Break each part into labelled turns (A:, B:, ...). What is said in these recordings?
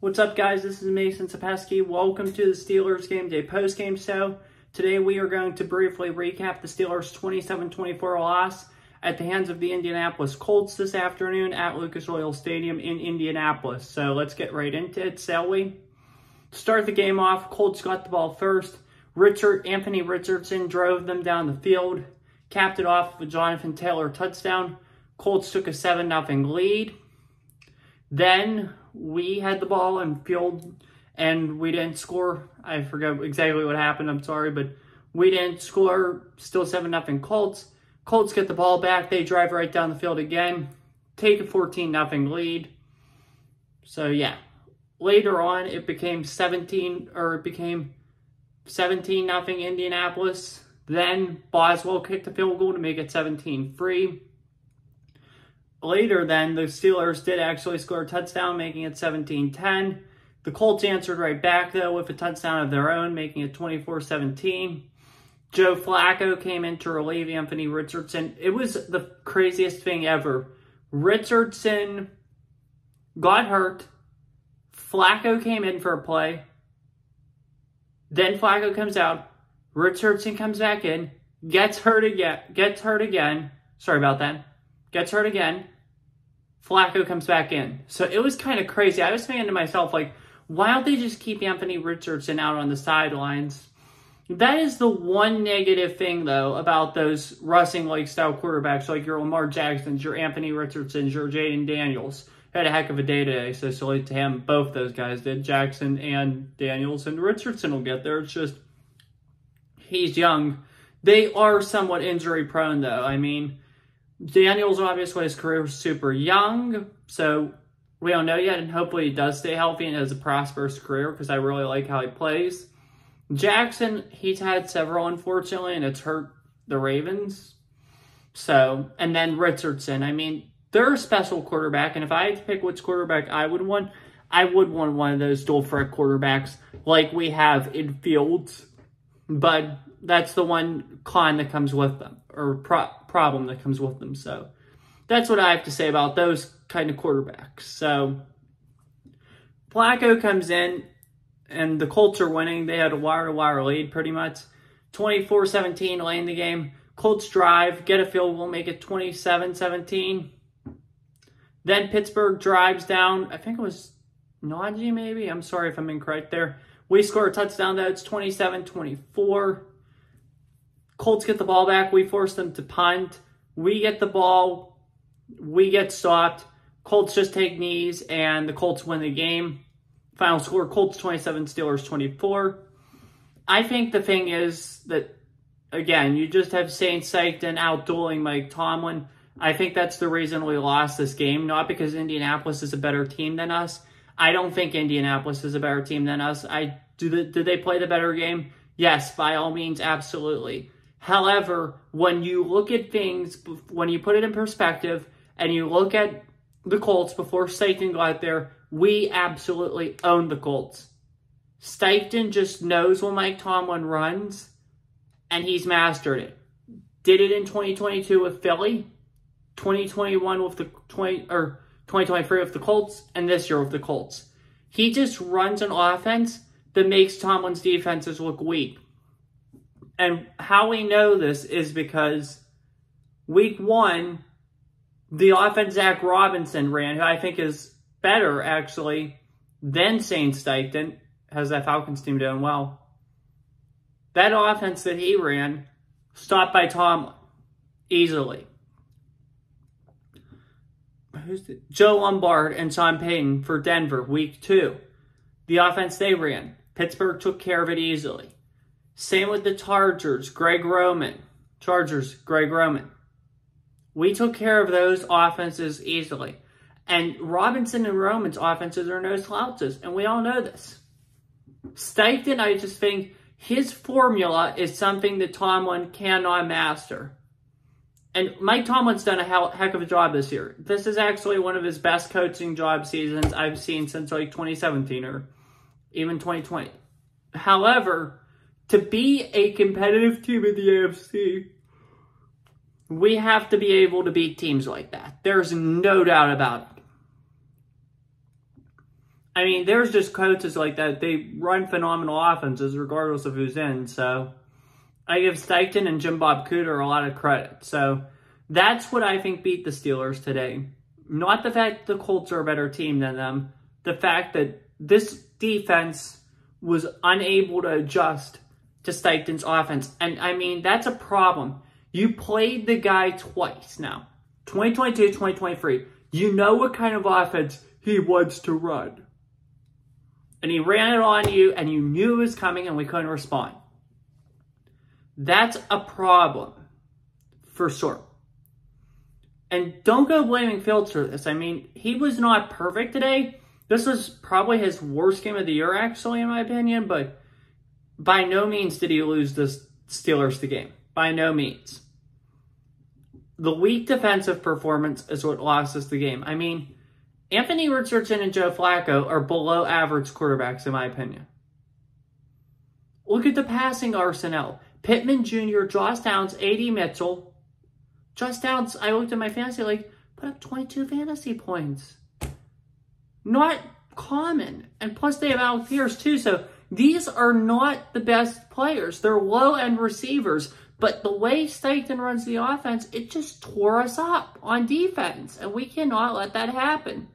A: What's up, guys? This is Mason Sapesky. Welcome to the Steelers Game Day postgame show. Today we are going to briefly recap the Steelers' 27-24 loss at the hands of the Indianapolis Colts this afternoon at Lucas Oil Stadium in Indianapolis. So let's get right into it, shall we? To start the game off, Colts got the ball first. Anthony Richardson drove them down the field, capped it off with Jonathan Taylor touchdown. Colts took a 7-0 lead. Then we had the ball in field and we didn't score. I forget exactly what happened. I'm sorry, but we didn't score. Still 7-0 Colts. Colts get the ball back. They drive right down the field again. Take a 14-0 lead. So yeah, later on it became 17-0 Indianapolis. Then Boswell kicked the field goal to make it 17-3. Later then, the Steelers did actually score a touchdown, making it 17-10. The Colts answered right back, though, with a touchdown of their own, making it 24-17. Joe Flacco came in to relieve Anthony Richardson. It was the craziest thing ever. Richardson got hurt. Flacco came in for a play. Then Flacco comes out. Richardson comes back in. Gets hurt again. Sorry about that. Gets hurt again. Flacco comes back in. So it was kind of crazy. I was thinking to myself, like, why don't they just keep Anthony Richardson out on the sidelines? That is the one negative thing, though, about those rushing-like style quarterbacks, like your Lamar Jacksons, your Anthony Richardsons, your Jaden Daniels. Had a heck of a day today, so salute to him. Both those guys did, Jackson and Daniels, and Richardson will get there. It's just, he's young. They are somewhat injury-prone, though. I mean, Daniels, obviously, his career is super young, so we don't know yet, and hopefully he does stay healthy and has a prosperous career, because I really like how he plays. Jackson, he's had several, unfortunately, and it's hurt the Ravens. So, and then Richardson, I mean, they're a special quarterback, and if I had to pick which quarterback I would want one of those dual threat quarterbacks like we have in Fields, but that's the one con that comes with them, or problem that comes with them. So that's what I have to say about those kind of quarterbacks. So Flacco comes in, and the Colts are winning. They had a wire-to-wire lead pretty much. 24-17 late in the game. Colts drive, get a field goal, make it 27-17. Then Pittsburgh drives down. I think it was Najee maybe. I'm sorry if I'm incorrect there. We score a touchdown, though. It's 27-24. Colts get the ball back. We force them to punt. We get the ball. We get stopped. Colts just take knees, and the Colts win the game. Final score, Colts 27, Steelers 24. I think the thing is that, again, you just have Shane Steichen out-dueling Mike Tomlin. I think that's the reason we lost this game, not because Indianapolis is a better team than us. I don't think Indianapolis is a better team than us. Did they play the better game? Yes, by all means, absolutely. However, when you look at things, when you put it in perspective, and you look at the Colts before Steichen got there, we absolutely owned the Colts. Steichen just knows when Mike Tomlin runs, and he's mastered it. Did it in 2022 with Philly, 2021 with the 2023 with the Colts, and this year with the Colts. He just runs an offense that makes Tomlin's defenses look weak. And how we know this is because week 1, the offense Zach Robinson ran, who I think is better, actually, than Shane Steichen, has that Falcons team doing well. That offense that he ran, stopped by Tomlin, easily. Joe Lombard and Sean Payton for Denver, week 2. The offense they ran, Pittsburgh took care of it easily. Same with the Chargers, Greg Roman. We took care of those offenses easily. And Robinson and Roman's offenses are no slouches, and we all know this. Steichen, I just think his formula is something that Tomlin cannot master. And Mike Tomlin's done a heck of a job this year. This is actually one of his best coaching job seasons I've seen since like 2017 or even 2020. However, to be a competitive team in the AFC, we have to be able to beat teams like that. There's no doubt about it. I mean, there's just coaches like that. They run phenomenal offenses regardless of who's in. So I give Steichen and Jim Bob Cooter a lot of credit. So that's what I think beat the Steelers today. Not the fact the Colts are a better team than them. The fact that this defense was unable to adjust to Steichen's offense. And, I mean, that's a problem. You played the guy twice now. 2022, 2023. You know what kind of offense he wants to run. And he ran it on you, and you knew it was coming, and we couldn't respond. That's a problem, for sure. And don't go blaming Fields for this. I mean, he was not perfect today. This was probably his worst game of the year, actually, in my opinion. But by no means did he lose the Steelers the game. By no means. The weak defensive performance is what lost us the game. I mean, Anthony Richardson and Joe Flacco are below average quarterbacks, in my opinion. Look at the passing arsenal. Pittman Jr., Josh Downs, A.D. Mitchell. Josh Downs, I looked at my fantasy league, put up 22 fantasy points. Not common. And plus they have Alec Pierce too. So these are not the best players. They're low-end receivers. But the way Steichen runs the offense, it just tore us up on defense. And we cannot let that happen.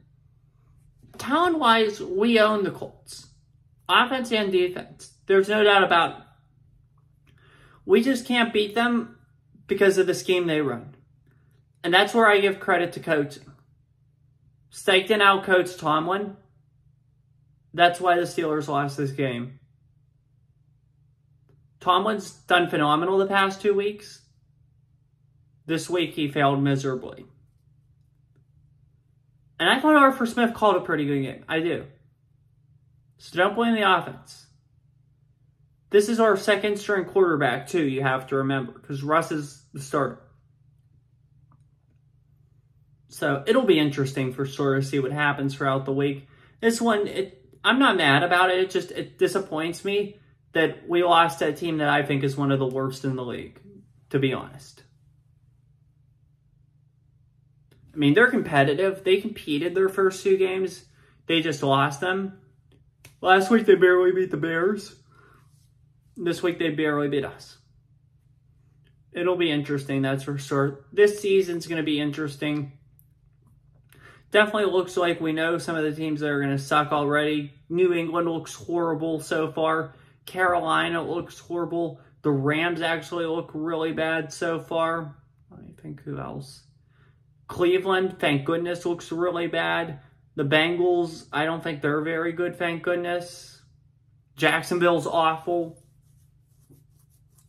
A: Talent-wise, we own the Colts. Offense and defense. There's no doubt about it. We just can't beat them because of the scheme they run. And that's where I give credit to coaching. Steichen outcoached Tomlin. That's why the Steelers lost this game. Tomlin's done phenomenal the past 2 weeks. This week he failed miserably. And I thought Arthur Smith called a pretty good game. I do. So don't blame the offense. This is our second string quarterback too, you have to remember. Because Russ is the starter. So it'll be interesting for sure to see what happens throughout the week. This one, I'm not mad about it. It disappoints me that we lost to a team that I think is one of the worst in the league, to be honest. I mean, they're competitive. They competed their first 2 games. They just lost them. Last week, they barely beat the Bears. This week, they barely beat us. It'll be interesting, that's for sure. This season's going to be interesting. Definitely looks like we know some of the teams that are going to suck already. New England looks horrible so far. Carolina looks horrible. The Rams actually look really bad so far. Let me think who else. Cleveland, thank goodness, looks really bad. The Bengals, I don't think they're very good, thank goodness. Jacksonville's awful.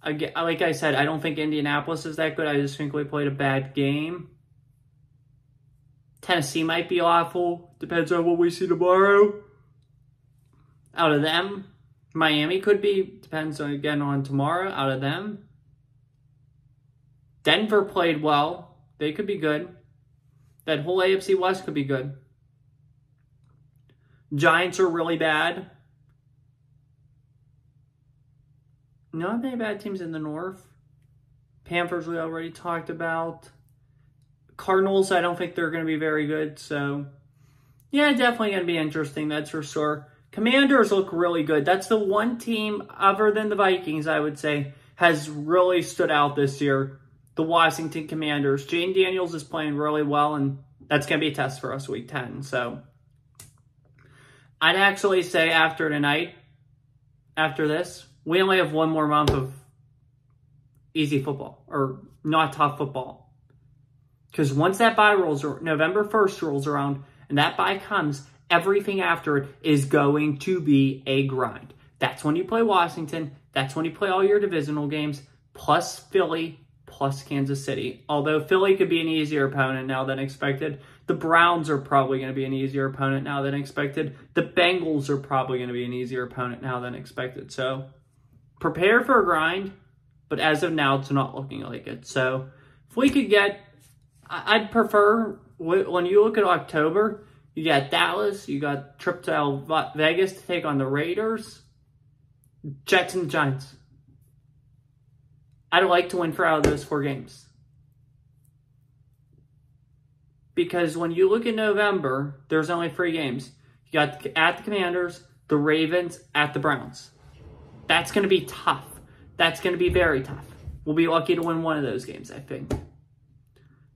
A: Again, like I said, I don't think Indianapolis is that good. I just think we played a bad game. Tennessee might be awful. Depends on what we see tomorrow. Out of them. Miami could be. Depends on, again, on tomorrow. Out of them. Denver played well. They could be good. That whole AFC West could be good. Giants are really bad. Not many bad teams in the North. Panthers we already talked about. Cardinals, I don't think they're going to be very good. So, yeah, definitely going to be interesting. That's for sure. Commanders look really good. That's the one team, other than the Vikings, I would say, has really stood out this year. The Washington Commanders. Jane Daniels is playing really well, and that's going to be a test for us week 10. So, I'd actually say after tonight, after this, we only have one more month of easy football, or not tough football. Because once that bye rolls, November 1st rolls around, and that bye comes, everything after it is going to be a grind. That's when you play Washington. That's when you play all your divisional games, plus Philly, plus Kansas City. Although Philly could be an easier opponent now than expected. The Browns are probably going to be an easier opponent now than expected. The Bengals are probably going to be an easier opponent now than expected. So, prepare for a grind, but as of now, it's not looking like it. So, if we could get... I'd prefer, when you look at October, you got Dallas, you got trip to Vegas to take on the Raiders, Jets and the Giants. I'd like to win 4 out of those 4 games. Because when you look at November, there's only 3 games. You got at the Commanders, the Ravens, at the Browns. That's going to be tough. That's going to be very tough. We'll be lucky to win one of those games, I think.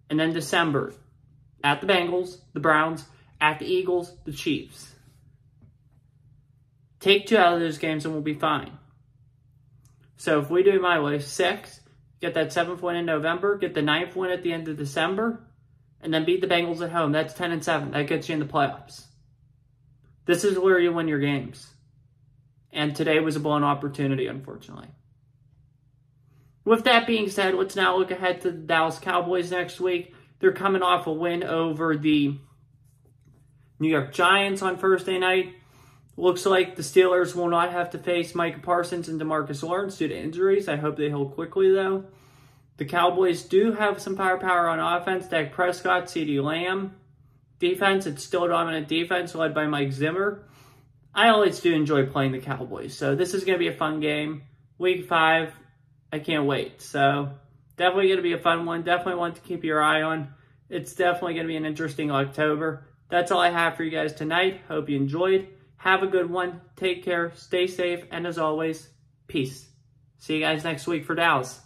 A: And then December, at the Bengals, the Browns, at the Eagles, the Chiefs. Take 2 out of those games and we'll be fine. So if we do it my way, 6, get that 7th win in November, get the 9th win at the end of December, and then beat the Bengals at home. That's 10-7. That gets you in the playoffs. This is where you win your games. And today was a blown opportunity, unfortunately. With that being said, let's now look ahead to the Dallas Cowboys next week. They're coming off a win over the New York Giants on Thursday night. Looks like the Steelers will not have to face Micah Parsons and DeMarcus Lawrence due to injuries. I hope they heal quickly, though. The Cowboys do have some firepower on offense. Dak Prescott, CeeDee Lamb. Defense, it's still a dominant defense led by Mike Zimmer. I always do enjoy playing the Cowboys, so this is going to be a fun game. Week 5, I can't wait. So definitely going to be a fun one. Definitely one to keep your eye on. It's definitely going to be an interesting October. That's all I have for you guys tonight. Hope you enjoyed. Have a good one. Take care. Stay safe. And as always, peace. See you guys next week for Dallas.